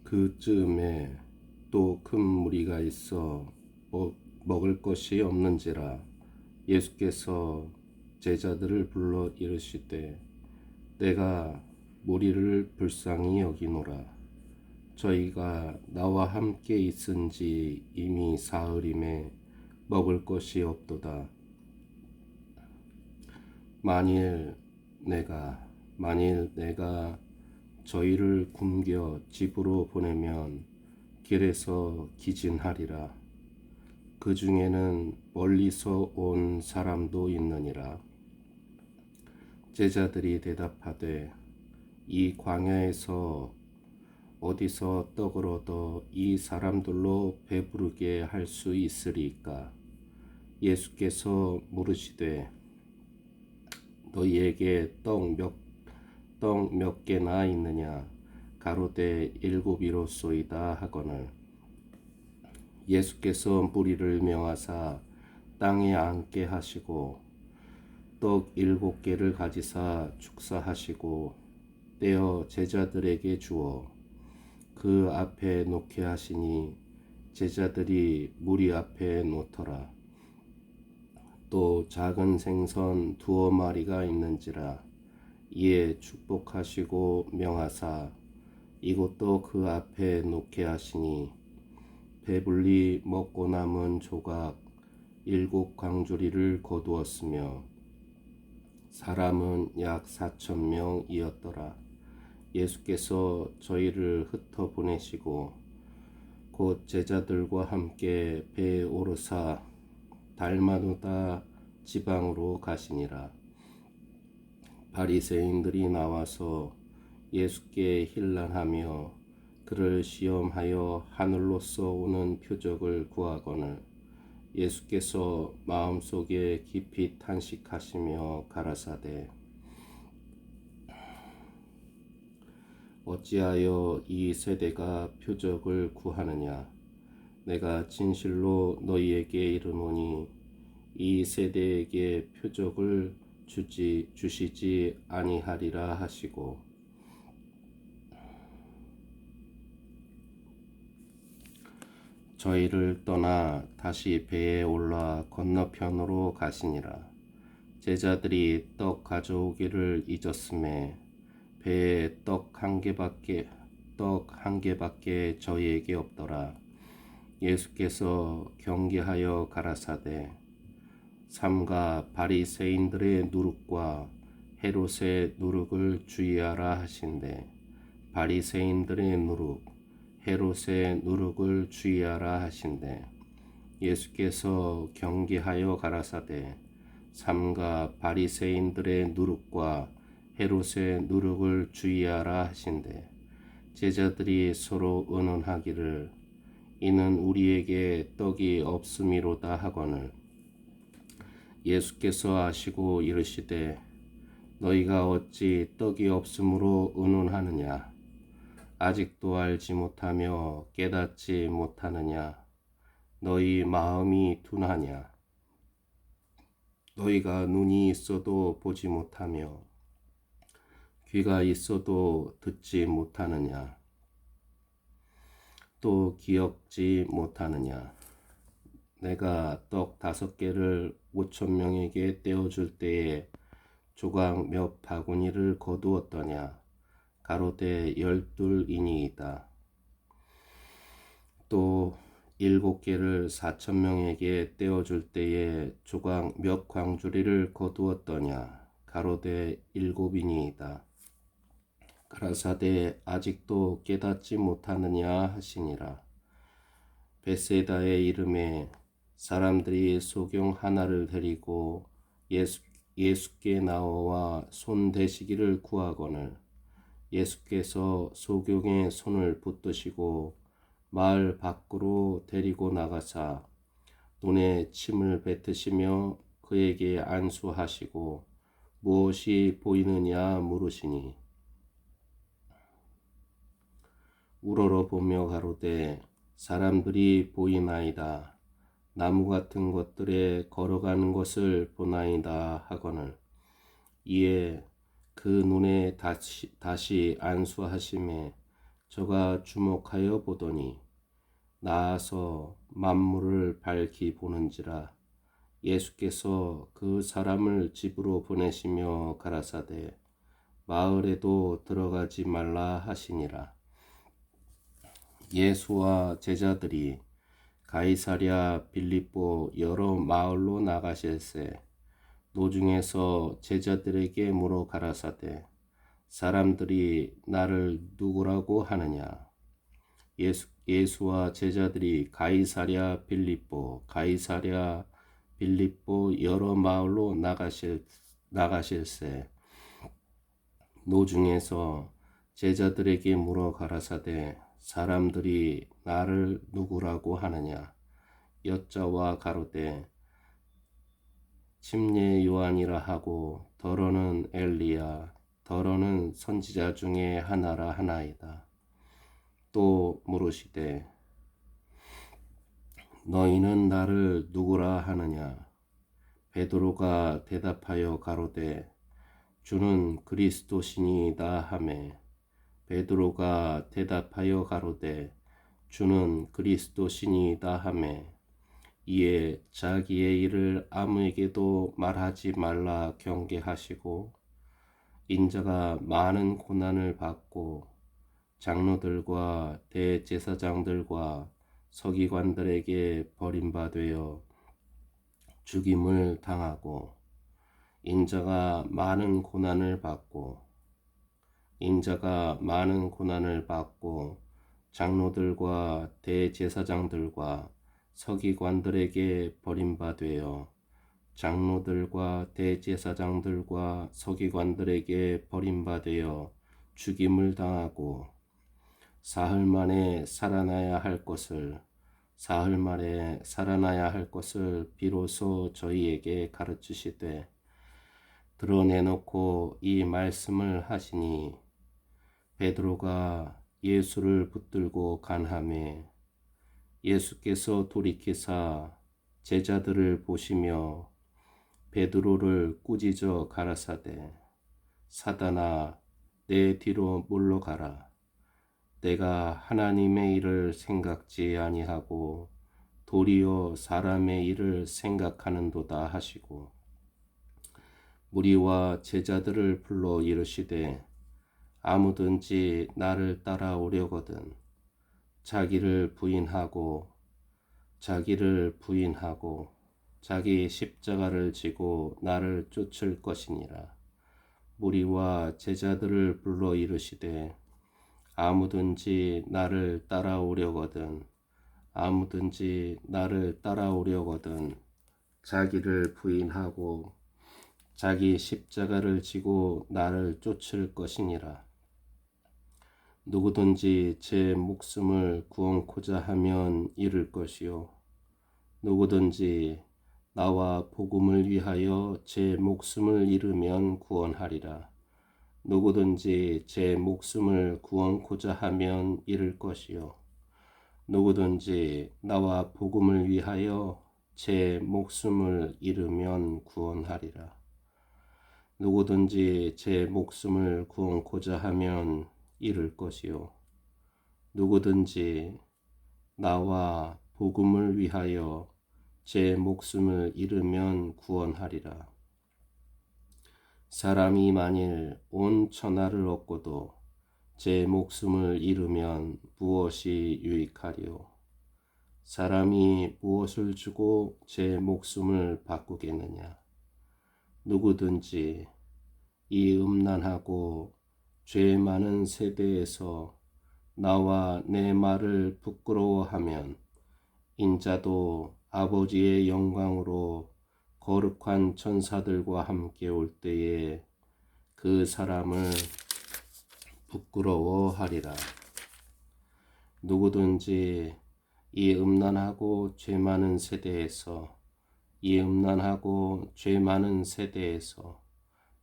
그쯤에 또 큰 무리가 있어 먹을 것이 없는지라 예수께서 제자들을 불러 이르시되 내가 무리를 불쌍히 여기노라. 저희가 나와 함께 있은지 이미 사흘임에 먹을 것이 없도다. 만일 내가 저희를 굶겨 집으로 보내면 길에서 기진하리라. 그 중에는 멀리서 온 사람도 있느니라. 제자들이 대답하되 이 광야에서 어디서 떡을 얻어 이 사람들로 배부르게 할 수 있으리까? 예수께서 물으시되 너희에게 떡 몇 개나 있느냐? 가로되 7이로소이다 하거늘. 예수께서 무리를 명하사 땅에 앉게 하시고 떡 7개를 가지사 축사하시고 떼어 제자들에게 주어 그 앞에 놓게 하시니 제자들이 무리 앞에 놓더라. 또 작은 생선 2마리가 있는지라. 이에 축복하시고 명하사 이것도 그 앞에 놓게 하시니 배불리 먹고 남은 조각 7광주리를 거두었으며 사람은 약 4,000명이었더라. 예수께서 저희를 흩어 보내시고 곧 제자들과 함께 배에 오르사 달마누다 지방으로 가시니라. 바리새인들이 나와서 예수께 힐난하며 그를 시험하여 하늘로서 오는 표적을 구하거늘 예수께서 마음속에 깊이 탄식하시며 가라사대 어찌하여 이 세대가 표적을 구하느냐? 내가 진실로 너희에게 이르노니 이 세대에게 표적을 주시지 아니하리라 하시고 저희를 떠나 다시 배에 올라 건너편으로 가시니라. 제자들이 떡 가져오기를 잊었음에 배에 떡 한 개밖에 저희에게 없더라. 예수께서 경계하여 가라사대 삼가 바리새인들의 누룩과 헤롯의 누룩을 주의하라 하신대 바리새인들의 누룩 헤롯의 누룩을 주의하라 하신대 예수께서 경계하여 가라사대 삼가 바리새인들의 누룩과 헤롯의 누룩을 주의하라 하신대 제자들이 서로 의논하기를 이는 우리에게 떡이 없음이로다 하거늘 예수께서 아시고 이르시되 너희가 어찌 떡이 없음으로 의논하느냐 아직도 알지 못하며 깨닫지 못하느냐 너희 마음이 둔하냐 너희가 눈이 있어도 보지 못하며 귀가 있어도 듣지 못하느냐 또 기억지 못하느냐 내가 떡 5개를 5,000명에게 떼어줄 때에 조각 몇 바구니를 거두었더냐 가로되 12이니이다. 또 7개를 4,000명에게 떼어줄 때에 조각 몇 광주리를 거두었더냐 가로되 7이니이다. 가라사대 아직도 깨닫지 못하느냐 하시니라. 벳세다의 이름에 사람들이 소경 하나를 데리고 예수께 나와 손 대시기를 구하거늘 예수께서 소경의 손을 붙드시고 마을 밖으로 데리고 나가사 눈에 침을 뱉으시며 그에게 안수하시고 무엇이 보이느냐 물으시니 우러러 보며 가로되 사람들이 보이나이다. 나무 같은 것들에 걸어가는 것을 보나이다 하거늘 이에 그 눈에 다시 안수하심에 저가 주목하여 보더니 나아서 만물을 밝히 보는지라. 예수께서 그 사람을 집으로 보내시며 가라사대 마을에도 들어가지 말라 하시니라. 예수와 제자들이 가이사랴 빌립보 여러 마을로 나가실세 노중에서 제자들에게 물어 가라사대 사람들이 나를 누구라고 하느냐. 예수와 제자들이 가이사랴 빌립보 여러 마을로 나가실세 노중에서 제자들에게 물어 가라사대 사람들이 나를 누구라고 하느냐. 여자와 가로되 침례 요한이라 하고 더러는 엘리야 더러는 선지자 중에 하나라 하나이다. 또 물으시되 너희는 나를 누구라 하느냐. 베드로가 대답하여 가로되 주는 그리스도시니이다 하매 베드로가 대답하여 가로되 주는 그리스도시니이다 하매 이에 자기의 일을 아무에게도 말하지 말라 경계하시고 인자가 많은 고난을 받고 장로들과 대제사장들과 서기관들에게 버림받아 죽임을 당하고 인자가 많은 고난을 받고 장로들과 대제사장들과 서기관들에게 버림받아 죽임을 당하고 사흘 만에 살아나야 할 것을 비로소 저희에게 가르치시되 드러내놓고 이 말씀을 하시니 베드로가 예수를 붙들고 간하매 예수께서 돌이키사 제자들을 보시며 베드로를 꾸짖어 가라사대 사단아 내 뒤로 물러가라. 내가 하나님의 일을 생각지 아니하고 도리어 사람의 일을 생각하는도다 하시고 무리와 제자들을 불러 이르시되 아무든지 나를 따라오려거든 자기를 부인하고 자기 십자가를 지고 나를 쫓을 것이니라. 무리와 제자들을 불러 이르시되 아무든지 나를 따라오려거든 자기를 부인하고 자기 십자가를 지고 나를 쫓을 것이니라. 누구든지 제 목숨을 구원코자 하면 잃을 것이요 누구든지 나와 복음을 위하여 제 목숨을 잃으면 구원하리라. 누구든지 제 목숨을 구원코자 하면 잃을 것이요 누구든지 나와 복음을 위하여 제 목숨을 잃으면 구원하리라. 누구든지 제 목숨을 구원코자 하면 잃을 것이요 누구든지 나와 복음을 위하여 제 목숨을 잃으면 구원하리라. 사람이 만일 온 천하를 얻고도 제 목숨을 잃으면 무엇이 유익하리요? 사람이 무엇을 주고 제 목숨을 바꾸겠느냐? 누구든지 이 음란하고 죄 많은 세대에서 나와 내 말을 부끄러워하면 인자도 아버지의 영광으로 거룩한 천사들과 함께 올 때에 그 사람을 부끄러워하리라. 누구든지 이 음란하고 죄 많은 세대에서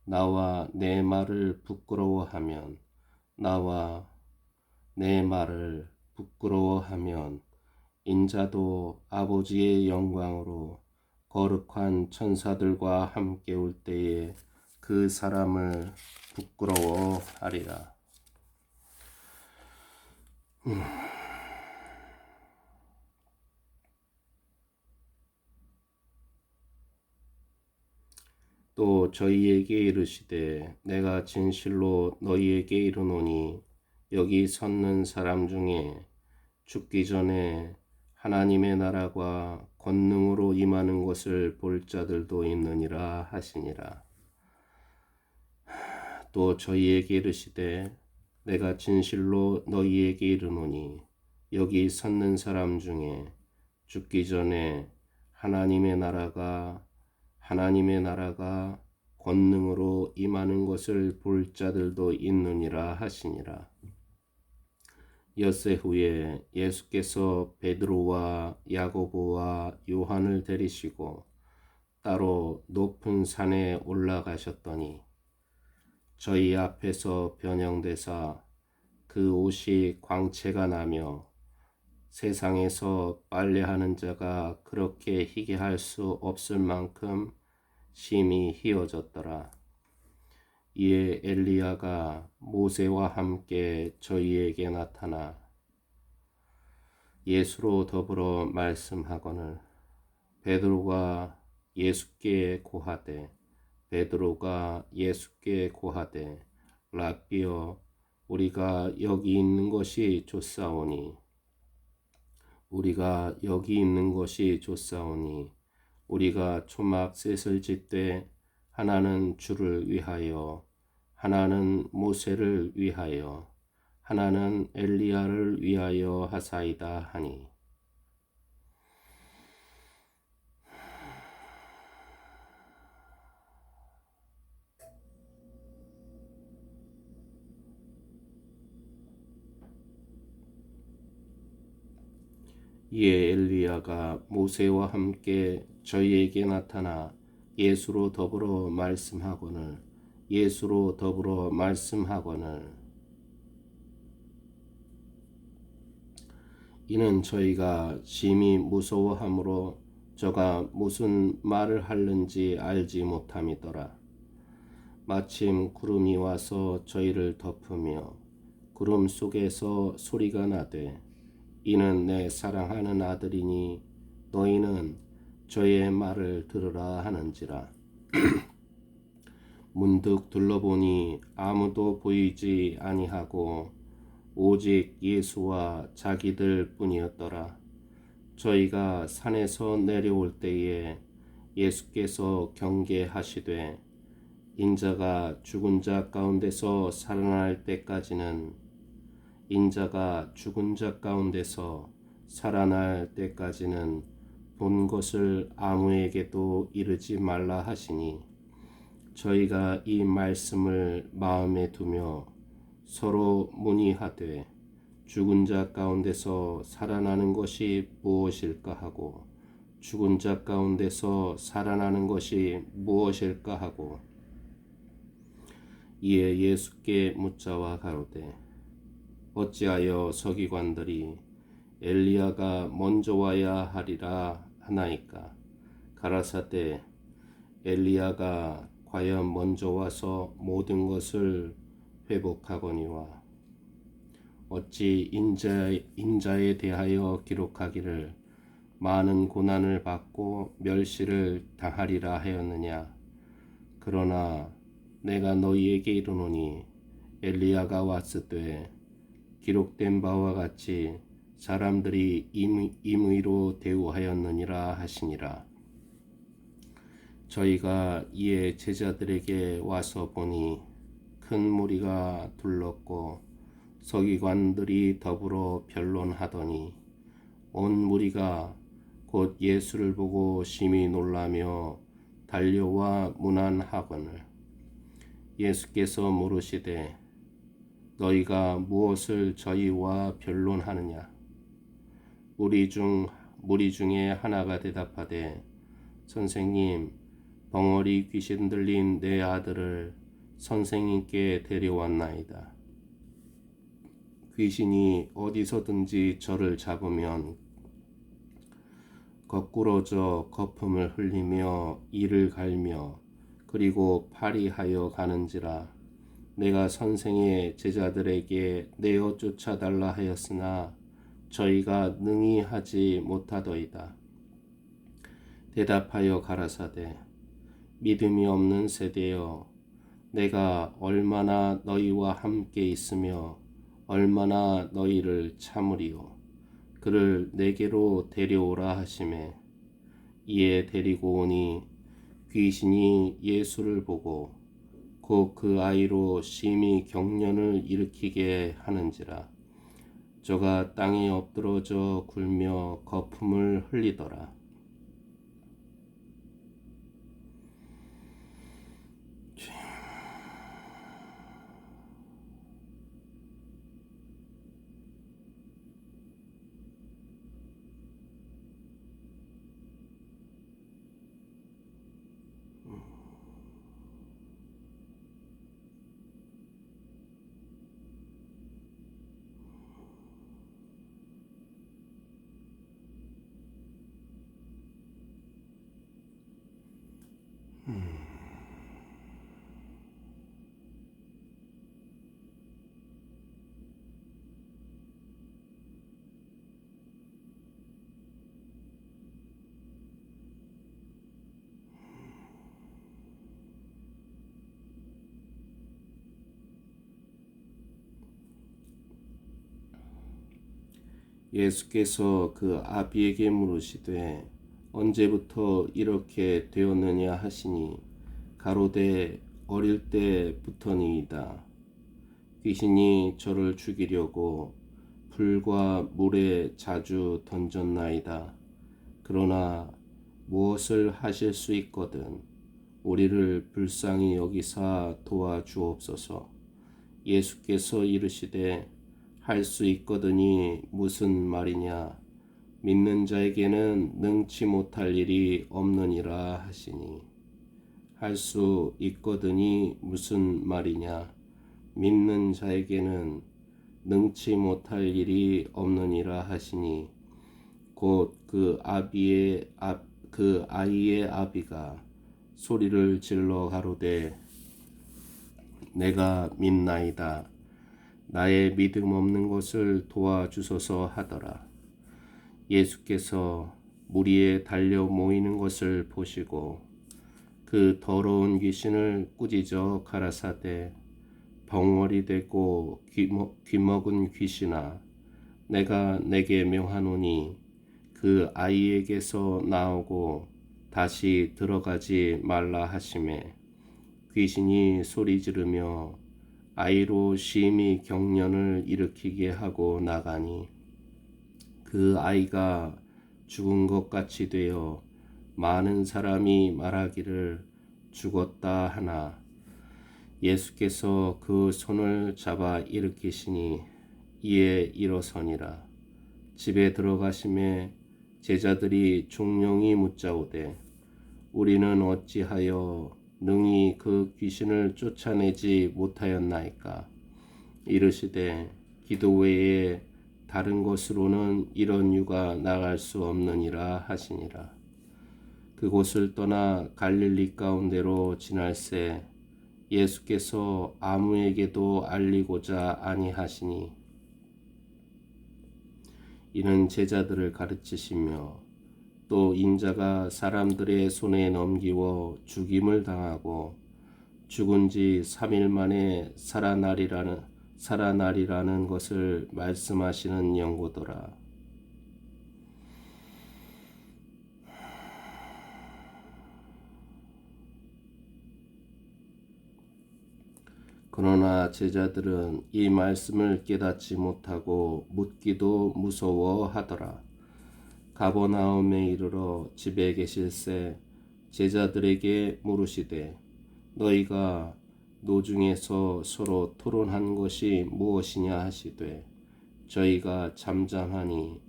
나와 내 말을 부끄러워하면 인자도 아버지의 영광으로 거룩한 천사들과 함께 올 때에 그 사람을 부끄러워하리라. 또 저희에게 이르시되 내가 진실로 너희에게 이르노니 여기 섰는 사람 중에 죽기 전에 하나님의 나라가 권능으로 임하는 것을 볼 자들도 있느니라 하시니라. 또 저희에게 이르시되 내가 진실로 너희에게 이르노니 여기 섰는 사람 중에 죽기 전에 하나님의 나라가 권능으로 임하는 것을 볼 자들도 있느니라 하시니라. 엿새 후에 예수께서 베드로와 야고보와 요한을 데리시고 따로 높은 산에 올라가셨더니 저희 앞에서 변형되사 그 옷이 광채가 나며 세상에서 빨래하는 자가 그렇게 희게 할 수 없을 만큼 심히 희어졌더라. 이에 엘리야가 모세와 함께 저희에게 나타나 예수로 더불어 말씀하거늘 베드로가 예수께 고하되 랍비여 우리가 여기 있는 것이 좋사오니 우리가 초막 셋을 짓되 하나는 주를 위하여 하나는 모세를 위하여 하나는 엘리야를 위하여 하사이다 하니 이에 엘리야가 모세와 함께 저희에게 나타나 예수로 더불어 말씀하거늘 이는 저희가 심히 무서워함으로 저가 무슨 말을 하는지 알지 못함이더라. 마침 구름이 와서 저희를 덮으며 구름 속에서 소리가 나되 이는 내 사랑하는 아들이니 너희는 저의 말을 들으라 하는지라. 문득 둘러보니 아무도 보이지 아니하고 오직 예수와 자기들 뿐이었더라. 저희가 산에서 내려올 때에 예수께서 경계하시되 인자가 죽은 자 가운데서 살아날 때까지는 본 것을 아무에게도 이르지 말라 하시니 저희가 이 말씀을 마음에 두며 서로 문의하되 죽은 자 가운데서 살아나는 것이 무엇일까 하고 이에 예수께 묻자와 가로되 어찌하여 서기관들이 엘리야가 먼저 와야 하리라 하나이까? 가라사대 엘리야가 과연 먼저 와서 모든 것을 회복하거니와 어찌 인자에 대하여 기록하기를 많은 고난을 받고 멸시를 당하리라 하였느냐? 그러나 내가 너희에게 이르노니 엘리야가 왔을 때 기록된 바와 같이 사람들이 임의로 대우하였느니라 하시니라. 저희가 이에 제자들에게 와서 보니 큰 무리가 둘렀고 서기관들이 더불어 변론하더니 온 무리가 곧 예수를 보고 심히 놀라며 달려와 문안하거늘 예수께서 물으시되 너희가 무엇을 저희와 변론하느냐? 무리 중에 하나가 대답하되 선생님, 벙어리 귀신 들린 내 아들을 선생님께 데려왔나이다. 귀신이 어디서든지 저를 잡으면 거꾸러져 거품을 흘리며 이를 갈며 그리고 파리하여 가는지라. 내가 선생의 제자들에게 내어 쫓아달라 하였으나 저희가 능히 하지 못하더이다. 대답하여 가라사대 믿음이 없는 세대여 내가 얼마나 너희와 함께 있으며 얼마나 너희를 참으리요. 그를 내게로 데려오라 하시매 이에 데리고 오니 귀신이 예수를 보고 곧 그 아이로 심히 경련을 일으키게 하는지라 저가 땅에 엎드러져 굴며 거품을 흘리더라. 예수께서 그 아비에게 물으시되 언제부터 이렇게 되었느냐 하시니 가로되 어릴 때부터니이다. 귀신이 저를 죽이려고 불과 물에 자주 던졌나이다. 그러나 무엇을 하실 수 있거든 우리를 불쌍히 여기사 도와주옵소서. 예수께서 이르시되 할 수 있거든이 무슨 말이냐 믿는 자에게는 능치 못할 일이 없느니라 하시니 할 수 있거든이 무슨 말이냐 믿는 자에게는 능치 못할 일이 없느니라 하시니 곧 그 아이의 아비가 소리를 질러 가로되 내가 믿나이다. 나의 믿음 없는 것을 도와주소서 하더라. 예수께서 무리에 달려 모이는 것을 보시고 그 더러운 귀신을 꾸짖어 가라사대 벙어리 되고 귀먹은 귀신아 내가 내게 명하노니 그 아이에게서 나오고 다시 들어가지 말라 하시매 귀신이 소리 지르며 아이로 심히 경련을 일으키게 하고 나가니 그 아이가 죽은 것 같이 되어 많은 사람이 말하기를 죽었다 하나 예수께서 그 손을 잡아 일으키시니 이에 일어서니라. 집에 들어가심에 제자들이 종용이 묻자오되 우리는 어찌하여 능히 그 귀신을 쫓아내지 못하였나이까. 이르시되 기도 외에 다른 것으로는 이런 유가 나갈 수 없느니라 하시니라. 그곳을 떠나 갈릴리 가운데로 지날새 예수께서 아무에게도 알리고자 아니하시니 이는 제자들을 가르치시며 또 인자가 사람들의 손에 넘기워 죽임을 당하고 죽은 지 3일 만에 살아나리라는 것을 말씀하시는 연고더라. 그러나 제자들은 이 말씀을 깨닫지 못하고 묻기도 무서워하더라. 가버나움에 이르러 집에 계실새 제자들에게 물으시되 너희가 노중에서 서로 토론한 것이 무엇이냐 하시되 저희가 잠잠하니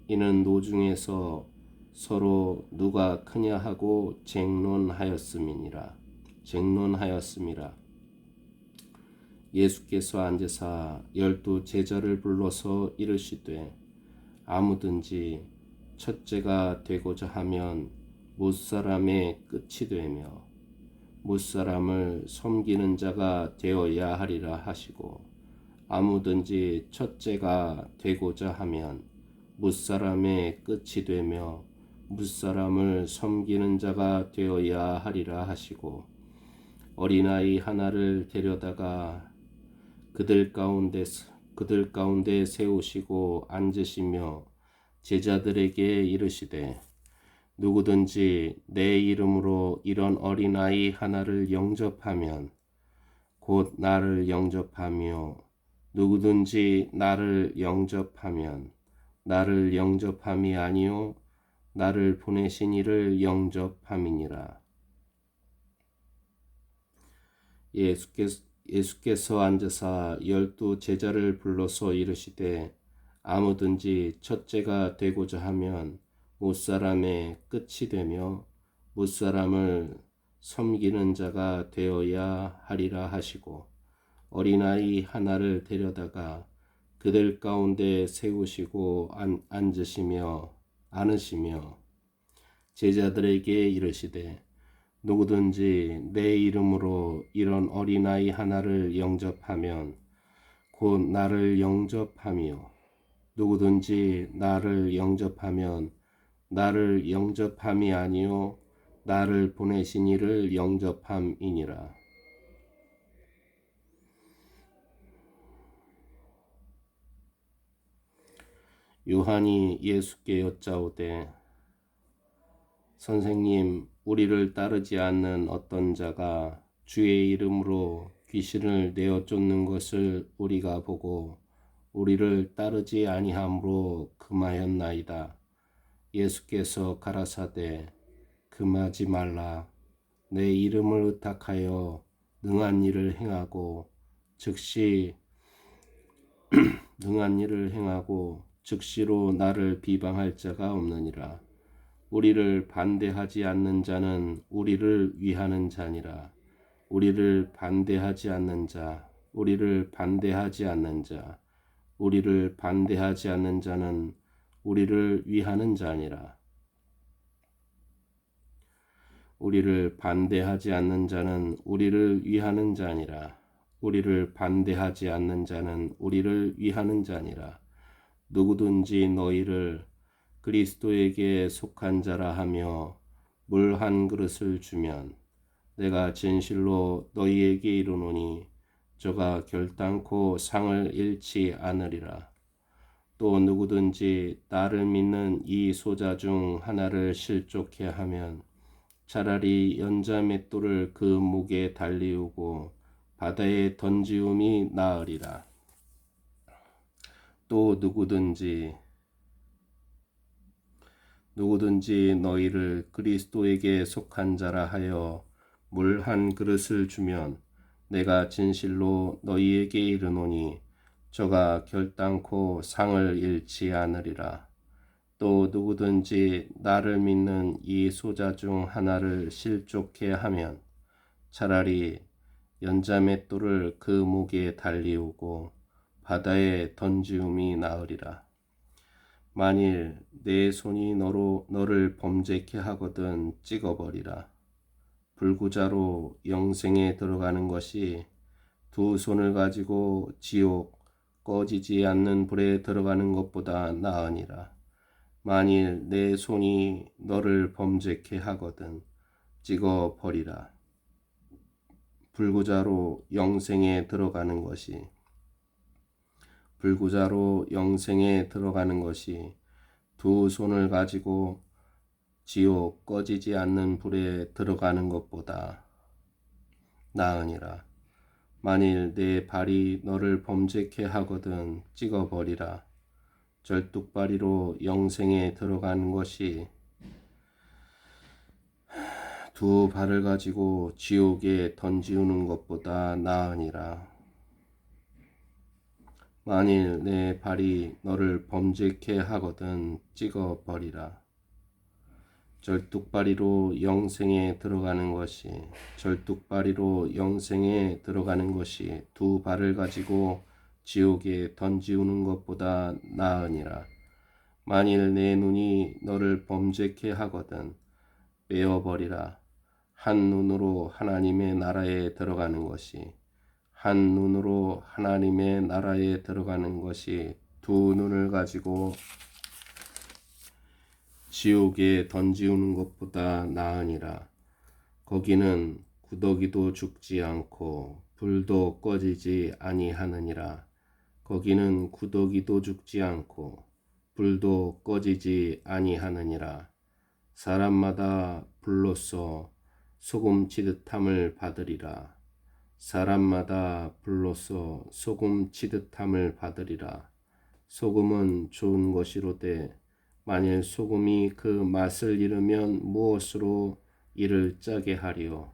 이는 노중에서 서로 누가 크냐 하고 쟁론하였음이라. 예수께서 앉으사 12 제자를 불러서 이르시되 아무든지 첫째가 되고자 하면 못사람의 끝이 되며 무사람을 섬기는 자가 되어야 하리라 하시고 아무든지 첫째가 되고자 하면 무사람의 끝이 되며 무사람을 섬기는 자가 되어야 하리라 하시고 어린아이 하나를 데려다가 그들 가운데 세우시고 앉으시며 제자들에게 이르시되 누구든지 내 이름으로 이런 어린아이 하나를 영접하면 곧 나를 영접하며 누구든지 나를 영접하면 나를 영접함이 아니요 나를 보내신 이를 영접함이니라. 예수께서 앉으사 12 제자를 불러서 이르시되 아무든지 첫째가 되고자 하면 무사람의 끝이 되며 무사람을 섬기는 자가 되어야 하리라 하시고 어린아이 하나를 데려다가 그들 가운데 세우시고 앉으시며 제자들에게 이르시되 누구든지 내 이름으로 이런 어린아이 하나를 영접하면 곧 나를 영접하며 누구든지 나를 영접하면 나를 영접함이 아니요 나를 보내신 이를 영접함이니라. 요한이 예수께 여짜오되 선생님 우리를 따르지 않는 어떤 자가 주의 이름으로 귀신을 내어 쫓는 것을 우리가 보고 우리를 따르지 아니함으로 금하였나이다. 예수께서 가라사대 금하지 말라. 내 이름을 의탁하여 능한 일을 행하고 즉시로 나를 비방할 자가 없느니라. 우리를 반대하지 않는 자는 우리를 위하는 자니라. 우리를 반대하지 않는 자는 우리를 위하는 자니라. 우리를 반대하지 않는 자는 우리를 위하는 자니라. 우리를 반대하지 않는 자는 우리를 위하는 자니라. 누구든지 너희를 그리스도에게 속한 자라 하며 물 한 그릇을 주면 내가 진실로 너희에게 이르노니 저가 결단코 상을 잃지 않으리라. 또 누구든지 나를 믿는 이 소자 중 하나를 실족해 하면 차라리 연자 맷돌을 그 목에 달리우고 바다에 던지움이 나으리라. 또 누구든지 너희를 그리스도에게 속한 자라 하여 물 한 그릇을 주면 내가 진실로 너희에게 이르노니 저가 결단코 상을 잃지 않으리라. 또 누구든지 나를 믿는 이 소자 중 하나를 실족해 하면 차라리 연자 맷돌을 그 목에 달리우고 바다에 던지움이 나으리라. 만일 내 손이 너를 범죄케 하거든 찍어버리라. 불구자로 영생에 들어가는 것이 두 손을 가지고 지옥 꺼지지 않는 불에 들어가는 것보다 나으니라. 만일 내 손이 너를 범죄케 하거든 찍어버리라. 불구자로 영생에 들어가는 것이 두 손을 가지고 지옥 꺼지지 않는 불에 들어가는 것보다 나으니라. 만일 내 발이 너를 범죄케 하거든 찍어버리라. 절뚝발이로 영생에 들어가는 것이 두 발을 가지고 지옥에 던지우는 것보다 나으니라. 만일 내 발이 너를 범죄케 하거든 찍어버리라. 절뚝발이로 영생에 들어가는 것이 두 발을 가지고 지옥에 던지우는 것보다 나으니라. 만일 내 눈이 너를 범죄케 하거든 빼어버리라. 한눈으로 하나님의 나라에 들어가는 것이 한눈으로 하나님의 나라에 들어가는 것이 두 눈을 가지고 지옥에 던지우는 것보다 나으니라. 거기는 구더기도 죽지 않고 불도 꺼지지 아니하느니라. 거기는 구더기도 죽지 않고 불도 꺼지지 아니하느니라. 사람마다 불로써 소금 치듯함을 받으리라. 사람마다 불로써 소금 치듯함을 받으리라. 소금은 좋은 것이로되 만일 소금이 그 맛을 잃으면 무엇으로 이를 짜게 하리요.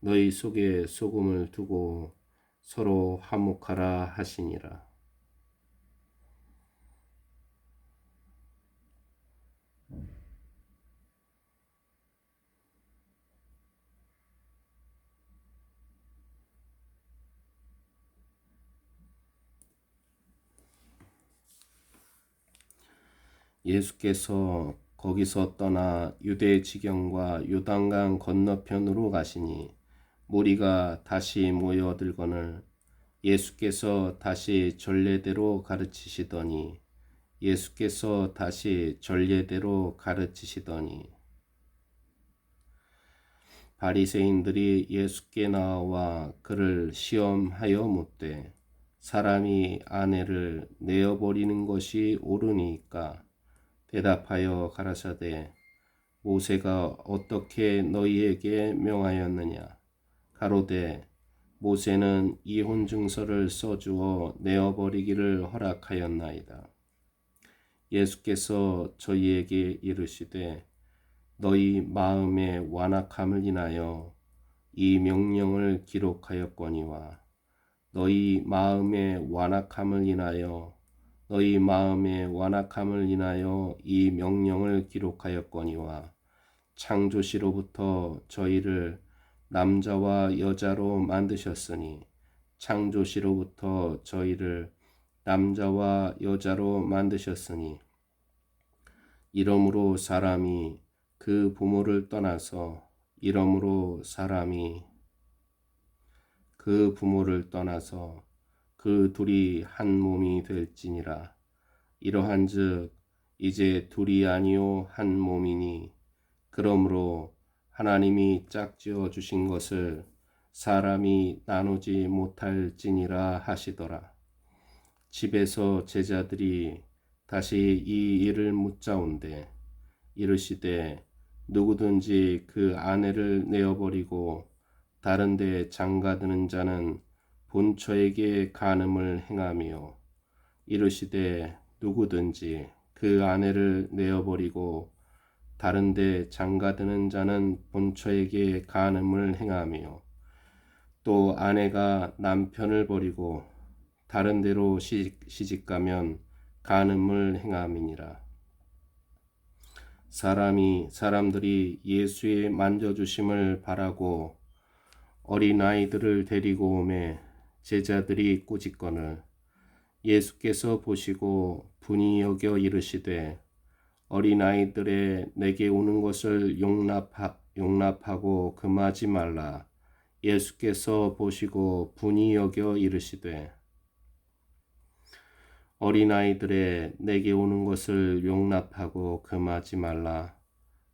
너희 속에 소금을 두고 서로 화목하라 하시니라. 예수께서 거기서 떠나 유대 지경과 요단강 건너편으로 가시니 무리가 다시 모여들거늘 예수께서 다시 전례대로 가르치시더니 바리새인들이 예수께 나와 그를 시험하여 묻되 사람이 아내를 내어버리는 것이 옳으니까 대답하여 가라사대 모세가 어떻게 너희에게 명하였느냐. 가로되 모세는 이혼 증서를 써주어 내어버리기를 허락하였나이다. 예수께서 저희에게 이르시되 너희 마음의 완악함을 인하여 이 명령을 기록하였거니와 너희 마음의 완악함을 인하여 이 명령을 기록하였거니와 창조시로부터 저희를 남자와 여자로 만드셨으니 이러므로 사람이 그 부모를 떠나서 그 둘이 한 몸이 될지니라. 이러한즉 이제 둘이 아니요 한 몸이니 그러므로 하나님이 짝지어 주신 것을 사람이 나누지 못할지니라 하시더라. 집에서 제자들이 다시 이 일을 묻자온대 이르시되 누구든지 그 아내를 내어버리고 다른 데 장가드는 자는 본처에게 간음을 행하며 이르시되 누구든지 그 아내를 내어버리고 다른 데 장가드는 자는 본처에게 간음을 행하며 또 아내가 남편을 버리고 다른 데로 시집가면 간음을 행함이니라. 사람들이 예수의 만져주심을 바라고 어린아이들을 데리고 오매 제자들이 꾸짖거늘 예수께서 보시고 분이 여겨 이르시되 어린아이들의 내게 오는 것을 용납하고 금하지 말라. 예수께서 보시고 분이 여겨 이르시되 어린아이들의 내게 오는 것을 용납하고 금하지 말라.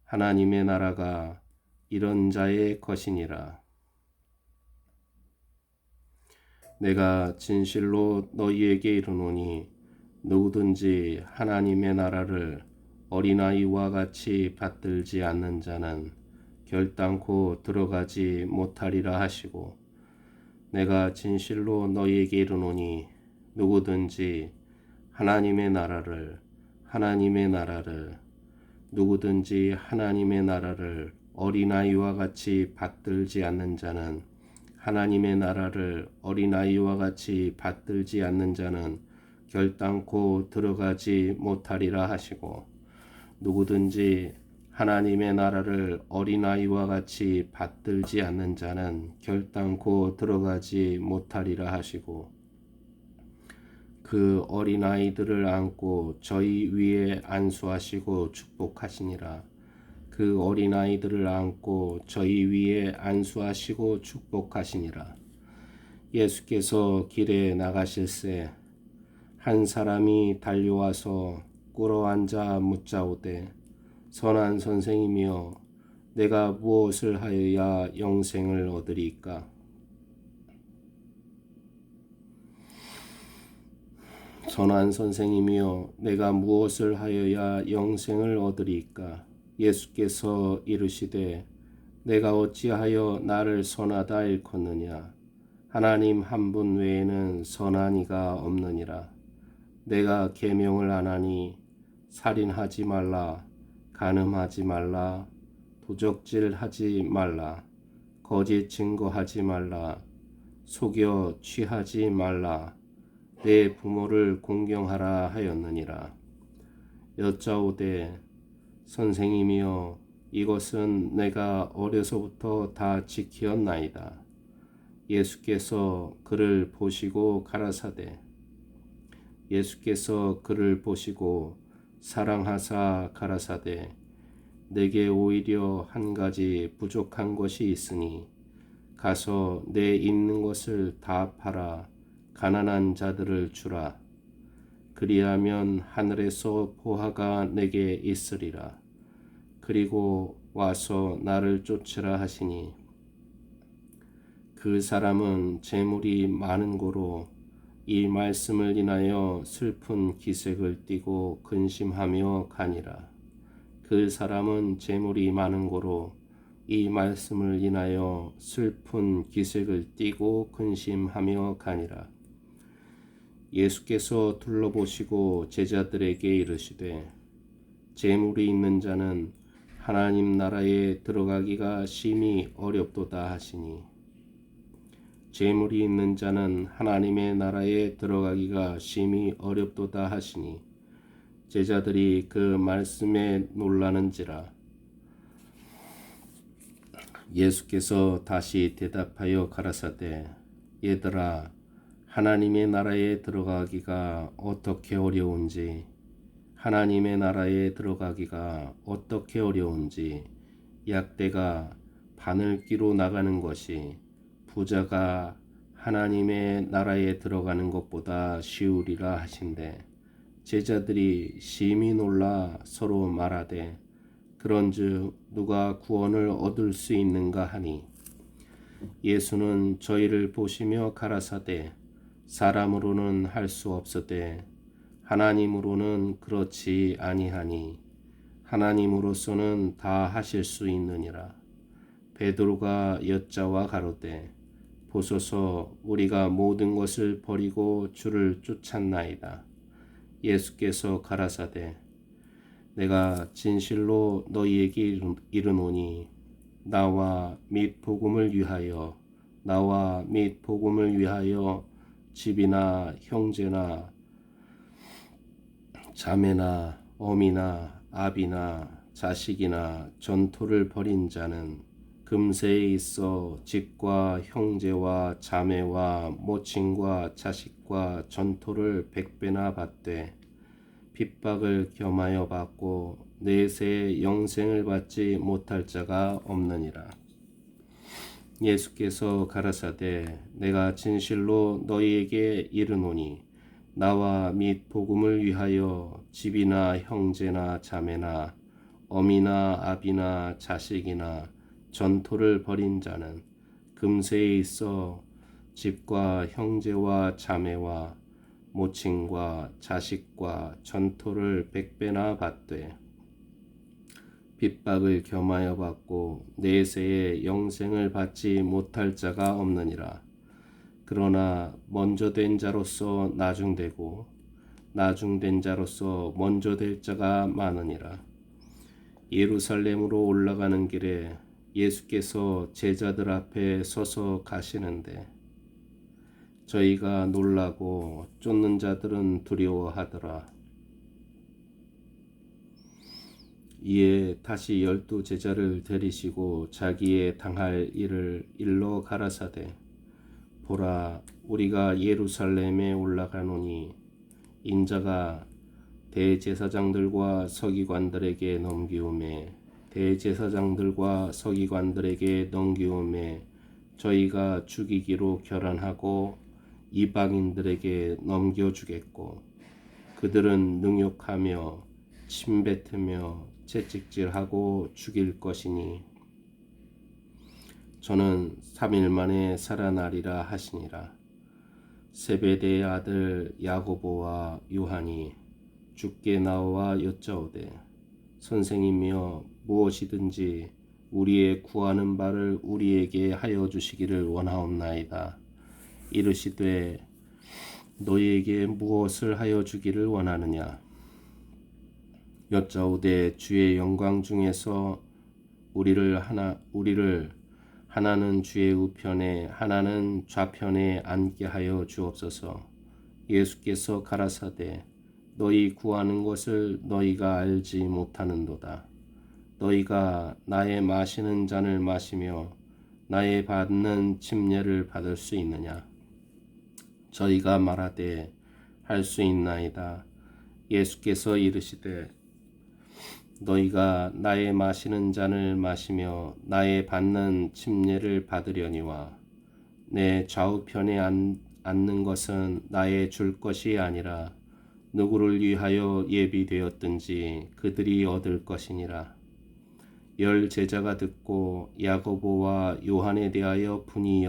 하나님의 나라가 이런 자의 것이니라. 내가 진실로 너희에게 이르노니 누구든지 하나님의 나라를 어린아이와 같이 받들지 않는 자는 결단코 들어가지 못하리라 하시고 내가 진실로 너희에게 이르노니 누구든지 하나님의 나라를 어린아이와 같이 받들지 않는 자는 결단코 들어가지 못하리라 하시고 누구든지 하나님의 나라를 어린아이와 같이 받들지 않는 자는 결단코 들어가지 못하리라 하시고 그 어린아이들을 안고 저희 위에 안수하시고 축복하시니라. 그 어린아이들을 안고 저희 위에 안수하시고 축복하시니라. 예수께서 길에 나가실새 한 사람이 달려와서 꿇어앉아 묻자오되 선한 선생이며 내가 무엇을 하여야 영생을 얻으리까? 선한 선생이며 내가 무엇을 하여야 영생을 얻으리까? 예수께서 이르시되 내가 어찌하여 나를 선하다 일컫느냐? 하나님 한 분 외에는 선한 이가 없느니라. 내가 계명을 안 하니 살인하지 말라, 간음하지 말라, 도적질하지 말라, 거짓 증거하지 말라, 속여 취하지 말라, 내 부모를 공경하라 하였느니라. 여짜오되 선생님이여 이것은 내가 어려서부터 다 지키었나이다. 예수께서 그를 보시고 가라사대 예수께서 그를 보시고 사랑하사 가라사대 내게 오히려 한 가지 부족한 것이 있으니 가서 내 있는 것을 다 팔아 가난한 자들을 주라. 그리하면 하늘에서 보화가 내게 있으리라. 그리고 와서 나를 쫓으라 하시니 그 사람은 재물이 많은 고로 이 말씀을 인하여 슬픈 기색을 띠고 근심하며 가니라. 그 사람은 재물이 많은 고로 이 말씀을 인하여 슬픈 기색을 띠고 근심하며 가니라. 예수께서 둘러보시고 제자들에게 이르시되 재물이 있는 자는 하나님 나라에 들어가기가 심히 어렵도다 하시니 재물이 있는 자는 하나님의 나라에 들어가기가 심히 어렵도다 하시니 제자들이 그 말씀에 놀라는지라. 예수께서 다시 대답하여 가라사대 얘들아 하나님의 나라에 들어가기가 어떻게 어려운지 하나님의 나라에 들어가기가 어떻게 어려운지 약대가 바늘기로 나가는 것이 부자가 하나님의 나라에 들어가는 것보다 쉬우리라 하신대 제자들이 심히 놀라 서로 말하되 그런즉 누가 구원을 얻을 수 있는가 하니 예수는 저희를 보시며 가라사대 사람으로는 할 수 없으되 하나님으로는 그렇지 아니하니 하나님으로서는 다 하실 수 있느니라. 베드로가 여짜와 가로되 보소서 우리가 모든 것을 버리고 주를 쫓았나이다. 예수께서 가라사대 내가 진실로 너희에게 이르노니 나와 및 복음을 위하여 집이나 형제나 자매나 어미나 아비나 자식이나 전토를 벌인 자는 금세에 있어 집과 형제와 자매와 모친과 자식과 전토를 100배나 받되 핍박을 겸하여 받고 내세 영생을 받지 못할 자가 없느니라. 예수께서 가라사대 내가 진실로 너희에게 이르노니 나와 및 복음을 위하여 집이나 형제나 자매나 어미나 아비나 자식이나 전토를 벌인 자는 금세에 있어 집과 형제와 자매와 모친과 자식과 전토를 100배나 받되 핍박을 겸하여 받고 내세에 영생을 받지 못할 자가 없느니라. 그러나 먼저 된 자로서 나중되고 나중된 자로서 먼저 될 자가 많으니라. 예루살렘으로 올라가는 길에 예수께서 제자들 앞에 서서 가시는데 저희가 놀라고 쫓는 자들은 두려워하더라. 이에 다시 12 제자를 데리시고 자기의 당할 일을 일러 가라사대 보라 우리가 예루살렘에 올라가노니 인자가 대제사장들과 서기관들에게 넘기움에 대제사장들과 서기관들에게 넘기오매 저희가 죽이기로 결단하고 이방인들에게 넘겨주겠고 그들은 능욕하며 침뱉으며 채찍질하고 죽일 것이니 저는 3일 만에 살아나리라 하시니라. 세베대의 아들 야고보와 요한이 주께 나와 여짜오되 선생이며 무엇이든지 우리의 구하는 바를 우리에게 하여 주시기를 원하옵나이다. 이르시되 너희에게 무엇을 하여 주기를 원하느냐? 여짜오되 주의 영광 중에서 우리를 하나는 주의 우편에 하나는 좌편에 앉게 하여 주옵소서. 예수께서 가라사대 너희 구하는 것을 너희가 알지 못하는도다. 너희가 나의 마시는 잔을 마시며 나의 받는 침례를 받을 수 있느냐? 저희가 말하되 할 수 있나이다. 예수께서 이르시되 너희가 나의 마시는 잔을 마시며 나의 받는 침례를 받으려니와 내 좌우편에 앉는 것은 나의 줄 것이 아니라 누구를 위하여 예비되었든지 그들이 얻을 것이니라. 열 제자가 듣고 야고보와 요한에 대하여 분이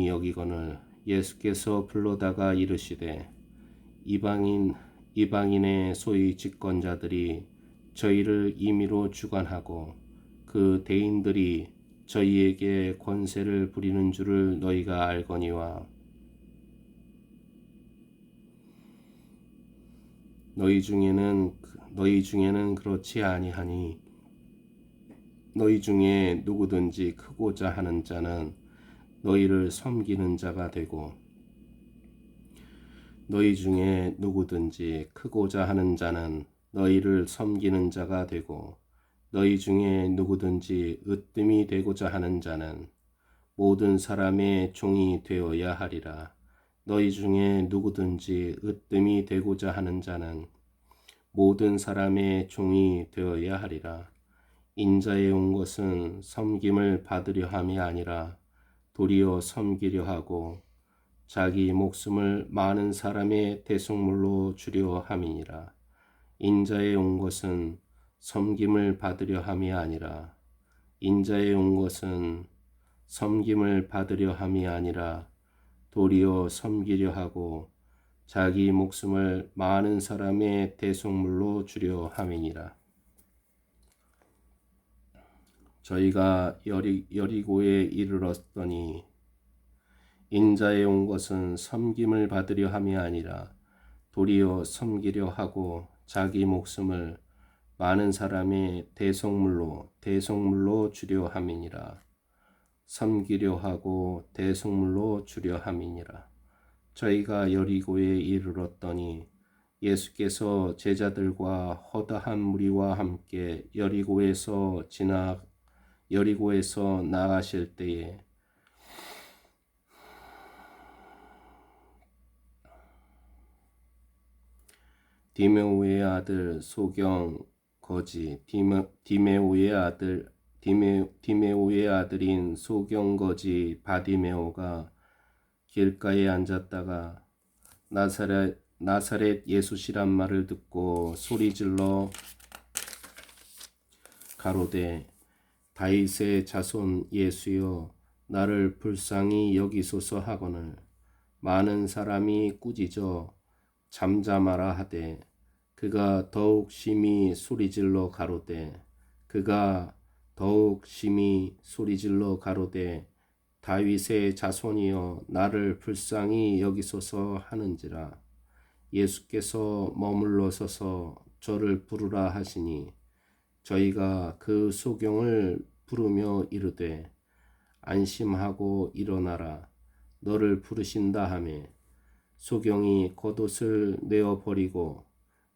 여기거늘 예수께서 불러다가 이르시되 이방인의 소위 집권자들이 저희를 임의로 주관하고 그 대인들이 저희에게 권세를 부리는 줄을 너희가 알거니와 너희 중에는 그렇지 아니하니 너희 중에 누구든지 크고자 하는 자는 너희를 섬기는 자가 되고 너희 중에 누구든지 크고자 하는 자는 너희를 섬기는 자가 되고 너희 중에 누구든지 으뜸이 되고자 하는 자는 모든 사람의 종이 되어야 하리라. 너희 중에 누구든지 으뜸이 되고자 하는 자는 모든 사람의 종이 되어야 하리라. 인자에 온 것은 섬김을 받으려 함이 아니라 도리어 섬기려 하고 자기 목숨을 많은 사람의 대속물로 주려 함이니라. 인자에 온 것은 섬김을 받으려 함이 아니라 도리어 섬기려 하고 자기 목숨을 많은 사람의 대속물로 주려 함이니라. 저희가 여리고에 이르렀더니 인자에 온 것은 섬김을 받으려 함이 아니라 도리어 섬기려 하고 자기 목숨을 많은 사람의 대속물로 주려 함이니라. 섬기려 하고 대속물로 주려 함이니라. 저희가 여리고에 이르렀더니 예수께서 제자들과 허다한 무리와 함께 여리고에서 나가실 때에 디메오의 아들 디메오의 아들인 소경거지 바디메오가 길가에 앉았다가 나사렛 예수시란 말을 듣고 소리질러 가로되 다윗의 자손 예수여 나를 불쌍히 여기소서 하거늘 많은 사람이 꾸짖어 잠잠하라 하되 그가 더욱 심히 소리질러 가로되 다윗의 자손이여 나를 불쌍히 여기소서 하는지라. 예수께서 머물러 서서 저를 부르라 하시니 저희가 그 소경을 부르며 이르되 안심하고 일어나라 너를 부르신다 하며 소경이 겉옷을 내어 버리고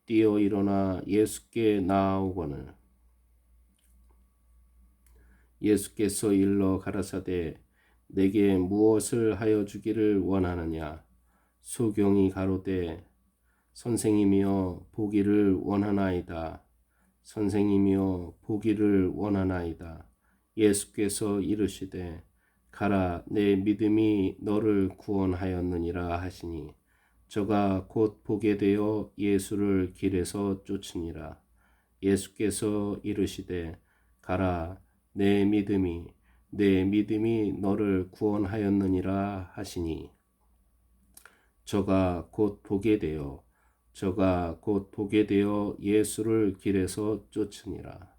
뛰어 일어나 예수께 나아오거늘 예수께서 일러 가라사대 내게 무엇을 하여 주기를 원하느냐? 소경이 가로되 선생님이여 보기를 원하나이다. 선생님이여 보기를 원하나이다. 예수께서 이르시되 가라 내 믿음이 너를 구원하였느니라 하시니 저가 곧 보게 되어 예수를 길에서 쫓으니라. 예수께서 이르시되 가라 내 믿음이 너를 구원하였느니라 하시니 저가 곧 보게 되어 예수를 길에서 쫓으니라.